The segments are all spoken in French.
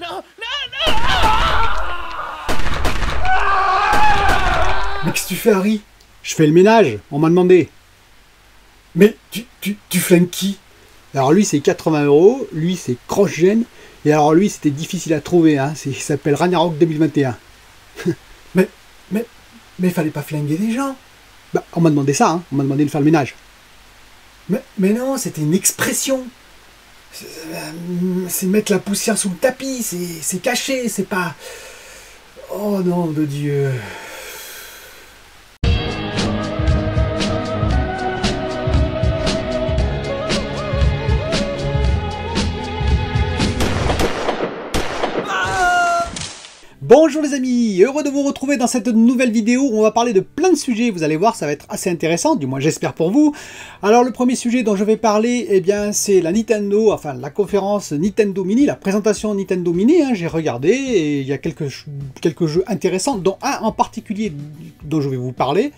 Non, non, non. Mais qu'est-ce que tu fais, Harry? Je fais le ménage, on m'a demandé. Mais tu flingues qui? Alors lui c'est 80 €, lui c'est CrossGen, et alors lui c'était difficile à trouver, hein. Il s'appelle Ragnarok 2021. mais il fallait pas flinguer les gens. Bah on m'a demandé ça, hein. On m'a demandé de faire le ménage. Mais non, c'était une expression. C'est mettre la poussière sous le tapis, c'est caché, c'est pas... Oh nom de Dieu. Bonjour les amis, heureux de vous retrouver dans cette nouvelle vidéo où on va parler de plein de sujets, vous allez voir ça va être assez intéressant, du moins j'espère pour vous. Alors le premier sujet dont je vais parler, eh bien c'est la Nintendo, enfin la conférence Nintendo Mini, la présentation Nintendo Mini, hein, j'ai regardé et il y a quelques jeux intéressants, dont un en particulier dont je vais vous parler.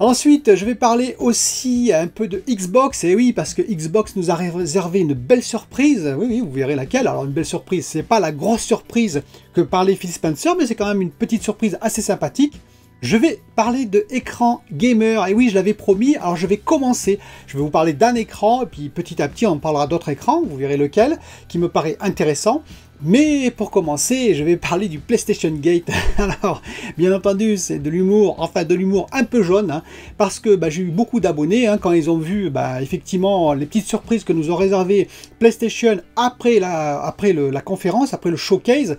Ensuite, je vais parler aussi un peu de Xbox, et oui, parce que Xbox nous a réservé une belle surprise, oui, vous verrez laquelle. Alors une belle surprise, c'est pas la grosse surprise que parlait Phil Spencer, mais c'est quand même une petite surprise assez sympathique. Je vais parler de écran gamer, et oui, je l'avais promis, alors je vais commencer. Je vais vous parler d'un écran, et puis petit à petit, on parlera d'autres écrans, vous verrez lequel, qui me paraît intéressant. Mais pour commencer, je vais parler du PlayStation Gate. Alors, bien entendu, c'est de l'humour, enfin de l'humour un peu jaune, hein, parce que j'ai eu beaucoup d'abonnés hein, quand ils ont vu effectivement les petites surprises que nous ont réservé PlayStation après la conférence, après le showcase.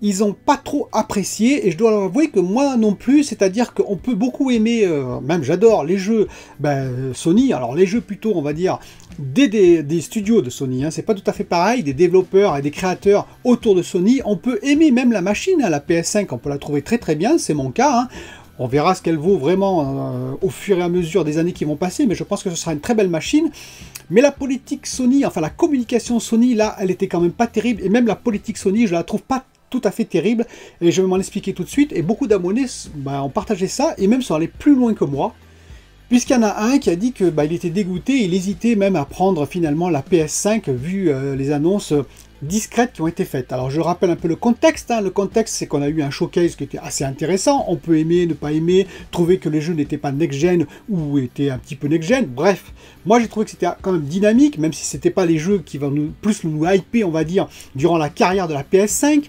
Ils n'ont pas trop apprécié, et je dois leur avouer que moi non plus, c'est-à-dire qu'on peut beaucoup aimer, même j'adore les jeux Sony, alors les jeux plutôt, on va dire, des studios de Sony, hein, c'est pas tout à fait pareil, des développeurs et des créateurs autour de Sony, on peut aimer même la machine, hein, la PS5, on peut la trouver très très bien, c'est mon cas, hein. On verra ce qu'elle vaut vraiment au fur et à mesure des années qui vont passer, mais je pense que ce sera une très belle machine. Mais la politique Sony, enfin la communication Sony, là, elle était quand même pas terrible, et même la politique Sony, je la trouve pas tout à fait terrible, et je vais m'en expliquer tout de suite, et beaucoup d'abonnés ont partagé ça, et même sont allés plus loin que moi, puisqu'il y en a un qui a dit que il était dégoûté, il hésitait même à prendre finalement la PS5, vu les annonces discrètes qui ont été faites. Alors je rappelle un peu le contexte, hein. Le contexte c'est qu'on a eu un showcase qui était assez intéressant, on peut aimer, ne pas aimer, trouver que les jeux n'étaient pas next-gen, ou étaient un petit peu next-gen, bref, moi j'ai trouvé que c'était quand même dynamique, même si c'était pas les jeux qui vont plus nous hyper, on va dire, durant la carrière de la PS5.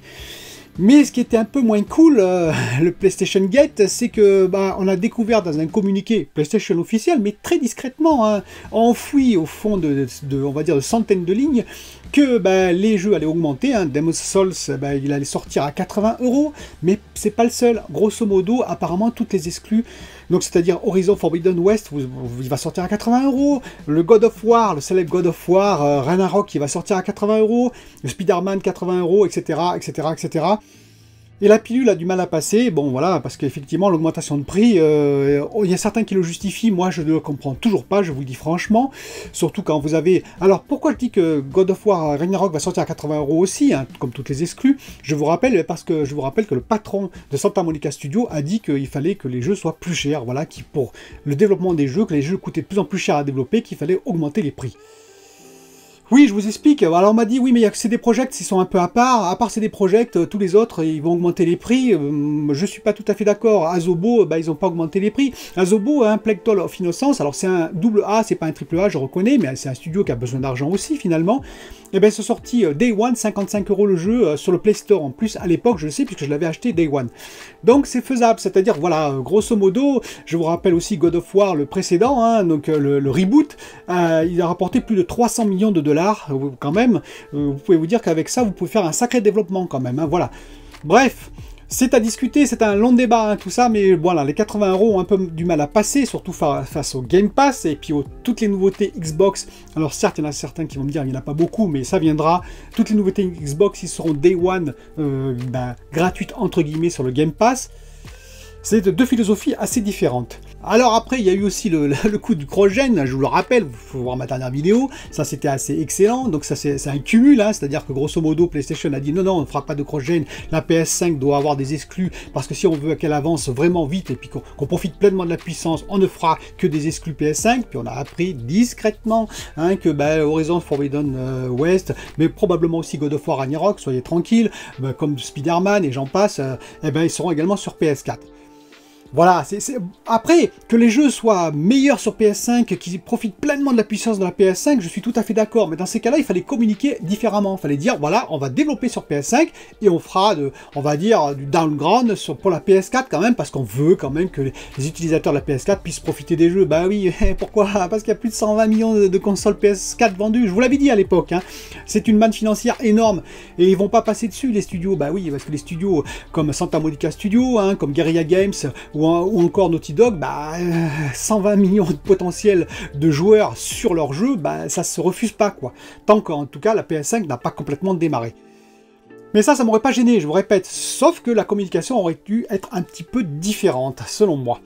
Mais ce qui était un peu moins cool, le PlayStation Gate, c'est que on a découvert dans un communiqué PlayStation officiel, mais très discrètement, hein, enfoui au fond on va dire de centaines de lignes, que les jeux allaient augmenter, hein. Demon's Souls, il allait sortir à 80 €, mais c'est pas le seul. Grosso modo, apparemment, toutes les exclus, donc c'est-à-dire Horizon Forbidden West, il va sortir à 80 €, le God of War, le célèbre God of War, Ragnarok, il va sortir à 80 €, le Spider-Man 80 €, etc., etc., etc. Et la pilule a du mal à passer, bon voilà, parce qu'effectivement l'augmentation de prix, il y a certains qui le justifient, moi je ne le comprends toujours pas, je vous le dis franchement, surtout quand vous avez... Alors pourquoi je dis que God of War Ragnarok va sortir à 80 € aussi, hein, comme toutes les exclus, je vous rappelle, parce que je vous rappelle que le patron de Santa Monica Studio a dit qu'il fallait que les jeux soient plus chers, voilà, pour le développement des jeux, que les jeux coûtaient de plus en plus cher à développer, qu'il fallait augmenter les prix. Oui, je vous explique. Alors on m'a dit, oui, mais il y a que CD Projekt, ils sont un peu à part CD Projekt, tous les autres, ils vont augmenter les prix. Je suis pas tout à fait d'accord. Asobo, ils n'ont pas augmenté les prix. Asobo, un Plague Tale of Innocence, alors c'est un double A, c'est pas un triple A, je reconnais, mais c'est un studio qui a besoin d'argent aussi, finalement. Et bien, ils sont sortis Day One, 55 € le jeu, sur le Play Store en plus, à l'époque, je le sais, puisque je l'avais acheté Day One. Donc c'est faisable, c'est-à-dire, voilà, grosso modo, je vous rappelle aussi God of War, le précédent, hein, donc le reboot, il a rapporté plus de 300 millions de dollars, quand même. Vous pouvez vous dire qu'avec ça, vous pouvez faire un sacré développement, quand même, hein, voilà. Bref, c'est à discuter, c'est un long débat, hein, tout ça, mais voilà, les 80 € ont un peu du mal à passer, surtout face au Game Pass, et puis toutes les nouveautés Xbox. Alors certes, il y en a certains qui vont me dire, il n'y en a pas beaucoup, mais ça viendra. Toutes les nouveautés Xbox, ils seront Day One, gratuites, entre guillemets, sur le Game Pass. C'est deux philosophies assez différentes. Alors après, il y a eu aussi le coup du cross-gen, je vous le rappelle, il faut voir ma dernière vidéo, ça c'était assez excellent, donc ça c'est un cumul, hein, c'est-à-dire que grosso modo, PlayStation a dit non, on ne fera pas de cross-gen, la PS5 doit avoir des exclus, parce que si on veut qu'elle avance vraiment vite et puis qu'on profite pleinement de la puissance, on ne fera que des exclus PS5, puis on a appris discrètement hein, que Horizon Forbidden West, mais probablement aussi God of War Ragnarok, soyez tranquilles, comme Spider-Man et j'en passe, ils seront également sur PS4. Voilà, après, que les jeux soient meilleurs sur PS5, qu'ils profitent pleinement de la puissance de la PS5, je suis tout à fait d'accord, mais dans ces cas-là, il fallait communiquer différemment. Il fallait dire, voilà, on va développer sur PS5, et on fera, on va dire, du downgrade pour la PS4 quand même, parce qu'on veut quand même que les utilisateurs de la PS4 puissent profiter des jeux. Bah oui, pourquoi? Parce qu'il y a plus de 120 millions de consoles PS4 vendues, je vous l'avais dit à l'époque, hein. C'est une manne financière énorme, et ils vont pas passer dessus, les studios. Bah oui, parce que les studios comme Santa Monica Studio, hein, comme Guerrilla Games, ou encore Naughty Dog, 120 millions de potentiel de joueurs sur leur jeu, ça se refuse pas, quoi. Tant qu'en tout cas, la PS5 n'a pas complètement démarré. Mais ça m'aurait pas gêné, je vous répète, sauf que la communication aurait dû être un petit peu différente, selon moi.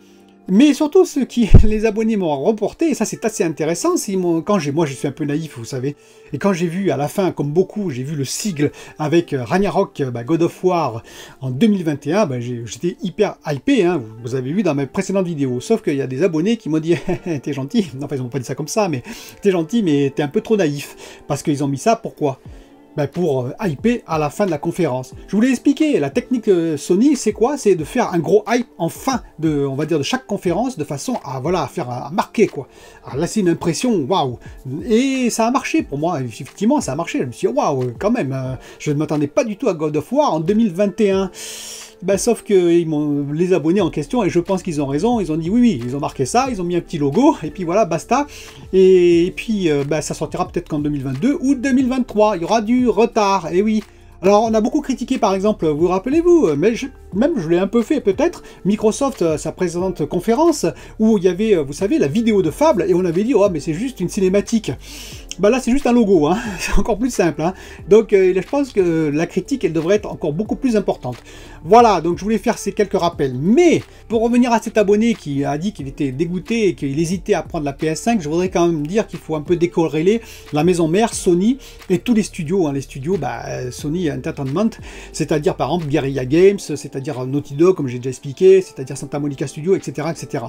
Mais surtout, ceux qui, les abonnés m'ont reporté, et ça c'est assez intéressant, moi je suis un peu naïf, vous savez, et quand j'ai vu à la fin, comme beaucoup, j'ai vu le sigle avec Ragnarok, God of War en 2021, j'étais hyper hypé, hein, vous avez vu dans mes précédentes vidéos, sauf qu'il y a des abonnés qui m'ont dit « t'es gentil », enfin ils m'ont pas dit ça comme ça, mais « t'es gentil, mais t'es un peu trop naïf », parce qu'ils ont mis ça, pourquoi ? Pour hyper à la fin de la conférence. Je vous l'ai expliqué, la technique Sony, c'est quoi? C'est de faire un gros hype en fin de, on va dire, de chaque conférence, de façon à, voilà, à marquer, quoi. À laisser une impression, waouh! Et ça a marché pour moi, effectivement, ça a marché. Je me suis dit, waouh, quand même, je ne m'attendais pas du tout à God of War en 2021. Sauf que les abonnés en question, et je pense qu'ils ont raison, ils ont dit oui, ils ont marqué ça, ils ont mis un petit logo, et puis voilà, basta. Et puis ça sortira peut-être qu'en 2022 ou 2023, il y aura du retard, et oui. Alors on a beaucoup critiqué par exemple, vous rappelez-vous, mais même je l'ai un peu fait peut-être, Microsoft, sa précédente conférence, où il y avait, vous savez, la vidéo de Fable, et on avait dit, oh mais c'est juste une cinématique. Là c'est juste un logo, hein. C'est encore plus simple, hein. Donc je pense que la critique elle devrait être encore beaucoup plus importante. Voilà, donc je voulais faire ces quelques rappels. Mais pour revenir à cet abonné qui a dit qu'il était dégoûté et qu'il hésitait à prendre la PS5, je voudrais quand même dire qu'il faut un peu décorréler la maison mère Sony et tous les studios, hein. Les studios Sony Entertainment, c'est-à-dire par exemple Guerrilla Games, c'est-à-dire Naughty Dog comme j'ai déjà expliqué, c'est-à-dire Santa Monica Studio, etc., etc.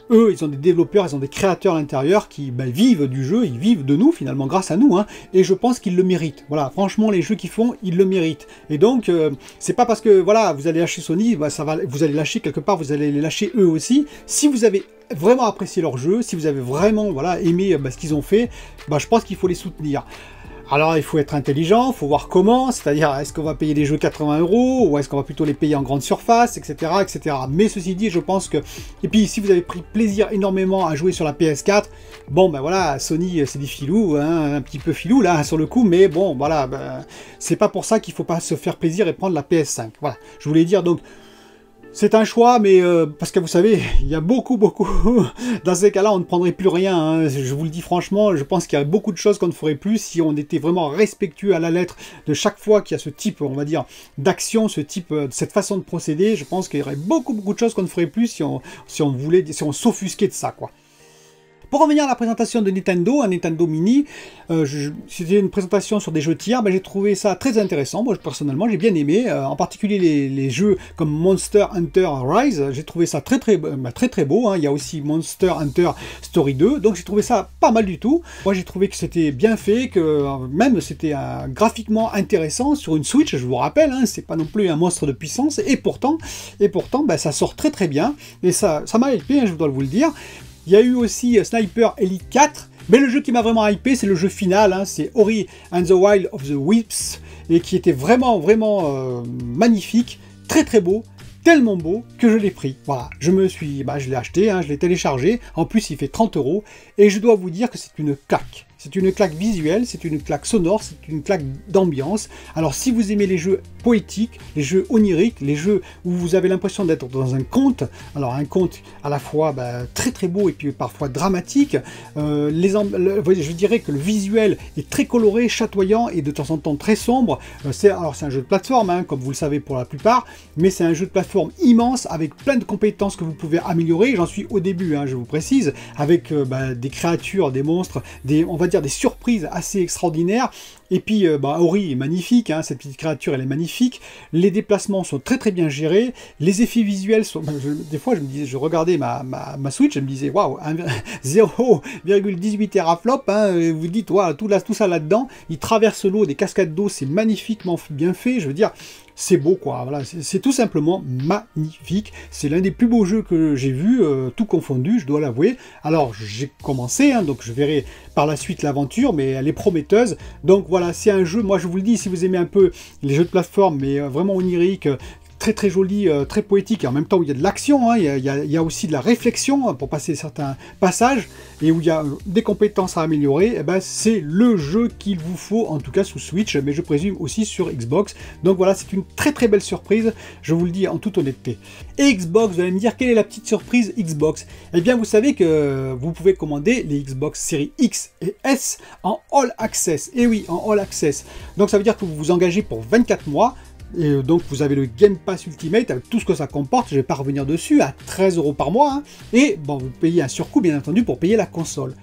Eux, ils ont des développeurs, ils ont des créateurs à l'intérieur qui vivent du jeu, ils vivent de nous finalement, grâce à nous, hein, et je pense qu'ils le méritent. Voilà, franchement, les jeux qu'ils font, ils le méritent. Et donc, c'est pas parce que voilà, vous allez lâcher Sony, vous allez lâcher quelque part, vous allez les lâcher eux aussi. Si vous avez vraiment apprécié leur jeu, si vous avez vraiment aimé ce qu'ils ont fait, je pense qu'il faut les soutenir. Alors il faut être intelligent, il faut voir comment, c'est-à-dire est-ce qu'on va payer les jeux 80 € ou est-ce qu'on va plutôt les payer en grande surface, etc., etc. Mais ceci dit, je pense que... Et puis si vous avez pris plaisir énormément à jouer sur la PS4, voilà, Sony c'est des filous, hein, un petit peu filou là sur le coup, mais bon, voilà, c'est pas pour ça qu'il faut pas se faire plaisir et prendre la PS5. Voilà, je voulais dire donc... C'est un choix, mais parce que vous savez, il y a beaucoup, dans ces cas-là, on ne prendrait plus rien, hein. Je vous le dis franchement, je pense qu'il y a beaucoup de choses qu'on ne ferait plus si on était vraiment respectueux à la lettre de chaque fois qu'il y a ce type, on va dire, d'action, cette façon de procéder. Je pense qu'il y aurait beaucoup de choses qu'on ne ferait plus si on s'offusquait de ça, quoi. Pour revenir à la présentation de Nintendo, un Nintendo Mini, c'était une présentation sur des jeux tiers, j'ai trouvé ça très intéressant, moi personnellement j'ai bien aimé, en particulier les jeux comme Monster Hunter Rise, j'ai trouvé ça très beau, hein. Il y a aussi Monster Hunter Story 2, donc j'ai trouvé ça pas mal du tout. Moi j'ai trouvé que c'était bien fait, que même c'était graphiquement intéressant sur une Switch, je vous rappelle, hein, c'est pas non plus un monstre de puissance, et pourtant ça sort très bien, et ça m'a hypé, hein, je dois vous le dire. Il y a eu aussi Sniper Elite 4, mais le jeu qui m'a vraiment hypé, c'est le jeu final, hein, c'est Ori and the Will of the Wisps, et qui était vraiment magnifique, très beau, tellement beau que je l'ai pris. Voilà, je l'ai acheté, hein, je l'ai téléchargé, en plus il fait 30 €, et je dois vous dire que c'est une claque. c'est une claque visuelle, c'est une claque sonore, c'est une claque d'ambiance. Alors si vous aimez les jeux poétiques, les jeux oniriques, les jeux où vous avez l'impression d'être dans un conte, alors un conte à la fois très très beau et puis parfois dramatique, je dirais que le visuel est très coloré, chatoyant et de temps en temps très sombre. C'est un jeu de plateforme, hein, comme vous le savez pour la plupart, mais c'est un jeu de plateforme immense avec plein de compétences que vous pouvez améliorer. J'en suis au début, hein, je vous précise, avec des créatures, des monstres, on va dire des surprises assez extraordinaires. Et puis Ori est magnifique, hein, cette petite créature elle est magnifique, les déplacements sont très très bien gérés, les effets visuels sont... des fois je regardais ma Switch, je me disais waouh, 0,18 teraflop, hein, vous dites wow, tout ça là-dedans, il traverse l'eau, des cascades d'eau, c'est magnifiquement bien fait, je veux dire, c'est beau quoi, voilà, c'est tout simplement magnifique, c'est l'un des plus beaux jeux que j'ai vu, tout confondu, je dois l'avouer. Alors j'ai commencé, hein, donc je verrai par la suite l'aventure, mais elle est prometteuse, donc voilà, c'est un jeu, moi je vous le dis, si vous aimez un peu les jeux de plateforme, mais vraiment onirique, très très joli, très poétique, et en même temps où il y a de l'action, hein, il y a aussi de la réflexion pour passer certains passages, et où il y a des compétences à améliorer, et ben, c'est le jeu qu'il vous faut, en tout cas sous Switch, mais je présume aussi sur Xbox. Donc voilà, c'est une très très belle surprise, je vous le dis en toute honnêteté. Et Xbox, vous allez me dire, quelle est la petite surprise Xbox? Eh bien, vous savez que vous pouvez commander les Xbox Series X et S en All Access. Et oui, en All Access. Donc ça veut dire que vous vous engagez pour 24 mois, et donc vous avez le Game Pass Ultimate avec tout ce que ça comporte, je ne vais pas revenir dessus, à 13 € par mois, hein. Et bon, vous payez un surcoût bien entendu pour payer la console.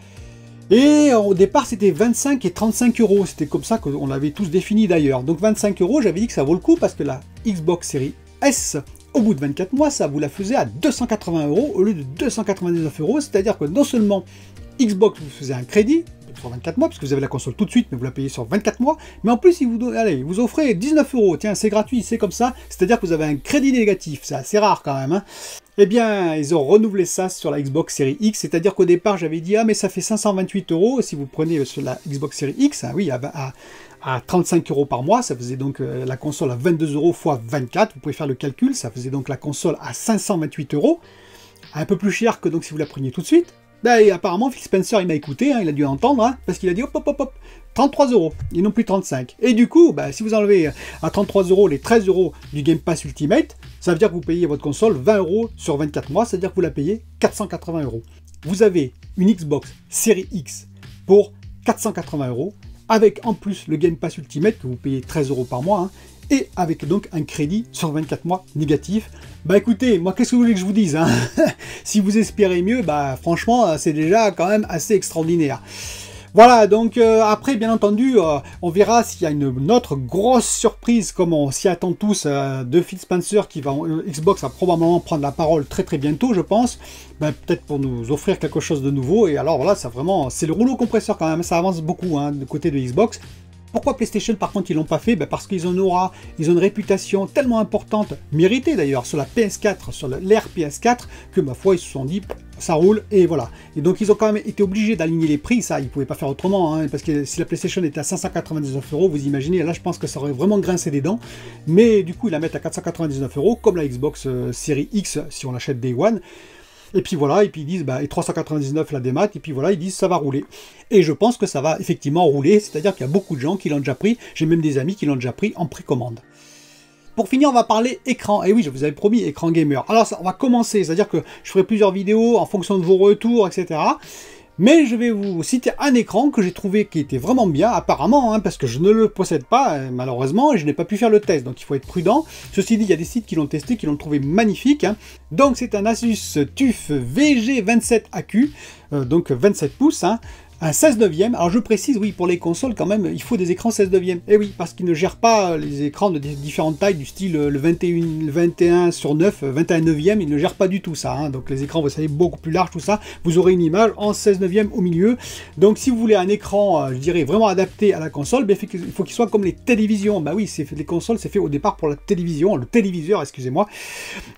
Et au départ c'était 25 et 35 €, c'était comme ça qu'on l'avait tous défini d'ailleurs. Donc 25 €, j'avais dit que ça vaut le coup parce que la Xbox Series S, au bout de 24 mois, ça vous la faisait à 280 € au lieu de 299 €, c'est-à-dire que non seulement Xbox vous faisait un crédit sur 24 mois, parce que vous avez la console tout de suite, mais vous la payez sur 24 mois, mais en plus, il vous offrez 19 €, tiens, c'est gratuit, c'est comme ça, c'est-à-dire que vous avez un crédit négatif, c'est assez rare quand même, hein. Eh bien, ils ont renouvelé ça sur la Xbox Series X, c'est-à-dire qu'au départ, j'avais dit, ah, mais ça fait 528 € si vous prenez sur la Xbox Series X, hein, oui, à 35 € par mois, ça faisait donc la console à 22 € x 24, vous pouvez faire le calcul, ça faisait donc la console à 528 €, un peu plus cher que donc si vous la preniez tout de suite. Et apparemment, Phil Spencer, il m'a écouté, hein, il a dû entendre, hein, parce qu'il a dit hop, hop, hop, hop, 33 €, et non plus 35. Et du coup, si vous enlevez à 33 € les 13 € du Game Pass Ultimate, ça veut dire que vous payez votre console 20 € sur 24 mois, c'est-à-dire que vous la payez 480 €. Vous avez une Xbox Series X pour 480 €, avec en plus le Game Pass Ultimate, que vous payez 13 € par mois, hein, et avec donc un crédit sur 24 mois négatif. Écoutez, moi qu'est-ce que vous voulez que je vous dise, hein? Si vous espérez mieux, franchement, c'est déjà quand même assez extraordinaire. Voilà, donc après, bien entendu, on verra s'il y a une autre grosse surprise, comme on s'y attend tous, de Phil Spencer, Xbox va probablement prendre la parole très très bientôt, je pense, peut-être pour nous offrir quelque chose de nouveau, et alors voilà, c'est le rouleau compresseur quand même, ça avance beaucoup, hein, du côté de Xbox. Pourquoi PlayStation, par contre, ils l'ont pas fait? Parce qu'ils ont une réputation tellement importante, méritée d'ailleurs, sur la PS4, sur l'ère PS4, que ma foi, ils se sont dit, ça roule, et voilà. Et donc, ils ont quand même été obligés d'aligner les prix, ça, ils pouvaient pas faire autrement, hein, parce que si la PlayStation était à 599 €, vous imaginez, là, je pense que ça aurait vraiment grincé des dents, mais du coup, ils la mettent à 499 €, comme la Xbox Series X, si on l'achète Day One. Et puis voilà, et puis ils disent, et 399 la démat, et puis voilà, ils disent ça va rouler. Et je pense que ça va effectivement rouler, c'est-à-dire qu'il y a beaucoup de gens qui l'ont déjà pris, j'ai même des amis qui l'ont déjà pris en précommande. Pour finir, on va parler écran. Et oui, je vous avais promis écran gamer. Alors, on va commencer, c'est-à-dire que je ferai plusieurs vidéos en fonction de vos retours, etc. Mais je vais vous citer un écran que j'ai trouvé qui était vraiment bien, apparemment, hein, parce que je ne le possède pas, malheureusement, et je n'ai pas pu faire le test, donc il faut être prudent. Ceci dit, il y a des sites qui l'ont testé, qui l'ont trouvé magnifique, hein. Donc c'est un Asus TUF VG27AQ, donc 27 pouces, hein, un 16 neuvième. Alors je précise, oui, pour les consoles quand même, il faut des écrans 16 neuvième. Et oui, parce qu'ils ne gèrent pas les écrans de différentes tailles, du style le 21 sur 9, 21 neuvième, ils ne gèrent pas du tout ça, hein. Donc les écrans, vous savez, beaucoup plus larges, tout ça. Vous aurez une image en 16 neuvième au milieu. Donc si vous voulez un écran, je dirais, vraiment adapté à la console, il faut qu'il soit comme les télévisions. Oui, les consoles, c'est fait au départ pour la télévision, le téléviseur, excusez-moi,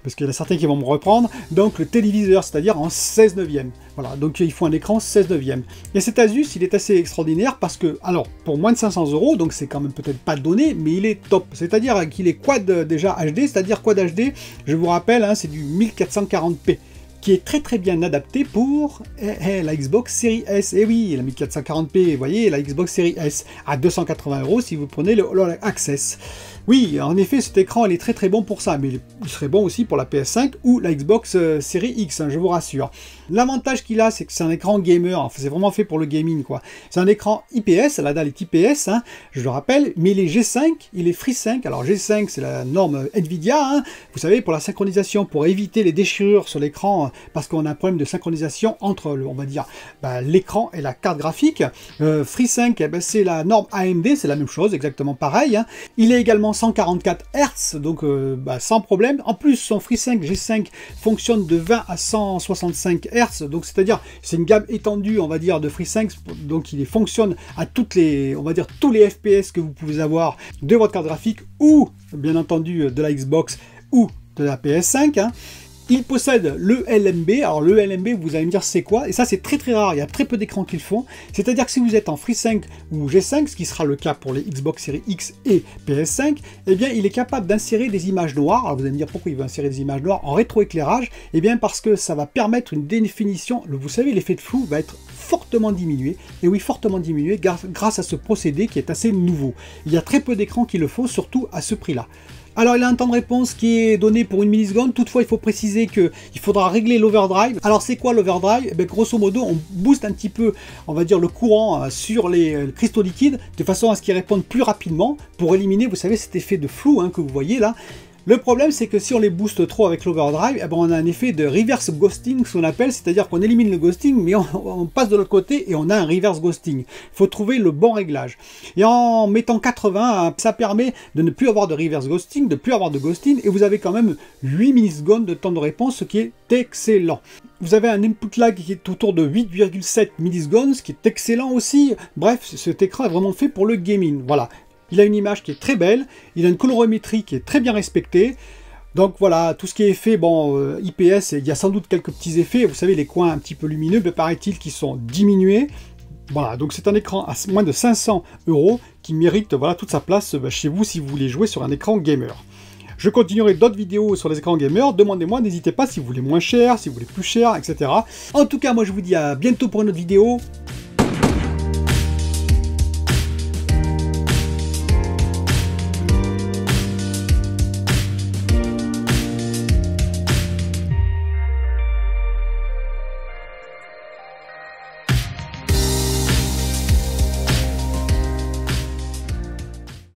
parce qu'il y en a certains qui vont me reprendre. Donc le téléviseur, c'est-à-dire en 16 neuvième. Voilà, donc il faut un écran 16 neuvième. Et cet Asus, il est assez extraordinaire parce que, alors, pour moins de 500 €, donc c'est quand même peut-être pas donné, mais il est top. C'est-à-dire qu'il est quad déjà HD, c'est-à-dire quad HD, je vous rappelle, hein, c'est du 1440p, qui est très bien adapté pour la Xbox Series S. Et oui, la 1440p, vous voyez, la Xbox Series S à 280 € si vous prenez le All Access. Oui, en effet, cet écran, il est très bon pour ça, mais il serait bon aussi pour la PS5 ou la Xbox Series X, hein, je vous rassure. L'avantage qu'il a, c'est que c'est un écran gamer, enfin, c'est vraiment fait pour le gaming, quoi. C'est un écran IPS, la dalle est IPS, hein, je le rappelle, mais il est G5, il est FreeSync. Alors G5, c'est la norme Nvidia, hein, vous savez, pour la synchronisation, pour éviter les déchirures sur l'écran, parce qu'on a un problème de synchronisation entre, on va dire, l'écran et la carte graphique. FreeSync, eh ben, c'est la norme AMD, c'est la même chose, exactement pareil, hein. Il est également 144 Hz, donc sans problème. En plus, son FreeSync G5 fonctionne de 20 à 165 Hz, donc c'est-à-dire c'est une gamme étendue, on va dire, de FreeSync, donc il fonctionne à toutes les, on va dire, tous les FPS que vous pouvez avoir de votre carte graphique ou, bien entendu, de la Xbox ou de la PS5, hein. Il possède le LMB. Alors le LMB, vous allez me dire c'est quoi? Et ça c'est très rare, il y a très peu d'écrans qui le font. C'est-à-dire que si vous êtes en FreeSync ou G5, ce qui sera le cas pour les Xbox Series X et PS5, eh bien il est capable d'insérer des images noires. Alors vous allez me dire pourquoi il veut insérer des images noires en rétroéclairage? Eh bien parce que ça va permettre une définition, vous savez, l'effet de flou va être fortement diminué, et oui, fortement diminué grâce à ce procédé qui est assez nouveau. Il y a très peu d'écrans qui le font, surtout à ce prix-là. Alors il a un temps de réponse qui est donné pour 1 milliseconde, toutefois il faut préciser qu'il faudra régler l'overdrive. Alors c'est quoi l'overdrive? Eh grosso modo on booste un petit peu, on va dire, le courant sur les cristaux liquides, de façon à ce qu'ils répondent plus rapidement, pour éliminer, vous savez, cet effet de flou, hein, que vous voyez là. Le problème, c'est que si on les booste trop avec l'overdrive, eh ben on a un effet de reverse ghosting, ce qu'on appelle, c'est-à-dire qu'on élimine le ghosting, mais on passe de l'autre côté et on a un reverse ghosting. Il faut trouver le bon réglage. Et en mettant 80, ça permet de ne plus avoir de reverse ghosting, de ne plus avoir de ghosting, et vous avez quand même 8 millisecondes de temps de réponse, ce qui est excellent. Vous avez un input lag qui est autour de 8,7 millisecondes, ce qui est excellent aussi. Bref, cet écran est vraiment fait pour le gaming. Voilà. Il a une image qui est très belle, il a une colorimétrie qui est très bien respectée. Donc voilà, tout ce qui est effet, bon, IPS, il y a sans doute quelques petits effets. Vous savez, les coins un petit peu lumineux, mais paraît-il qu'ils sont diminués. Voilà, donc c'est un écran à moins de 500 € qui mérite, voilà, toute sa place chez vous si vous voulez jouer sur un écran gamer. Je continuerai d'autres vidéos sur les écrans gamers, demandez-moi, n'hésitez pas si vous voulez moins cher, si vous voulez plus cher, etc. En tout cas, moi je vous dis à bientôt pour une autre vidéo.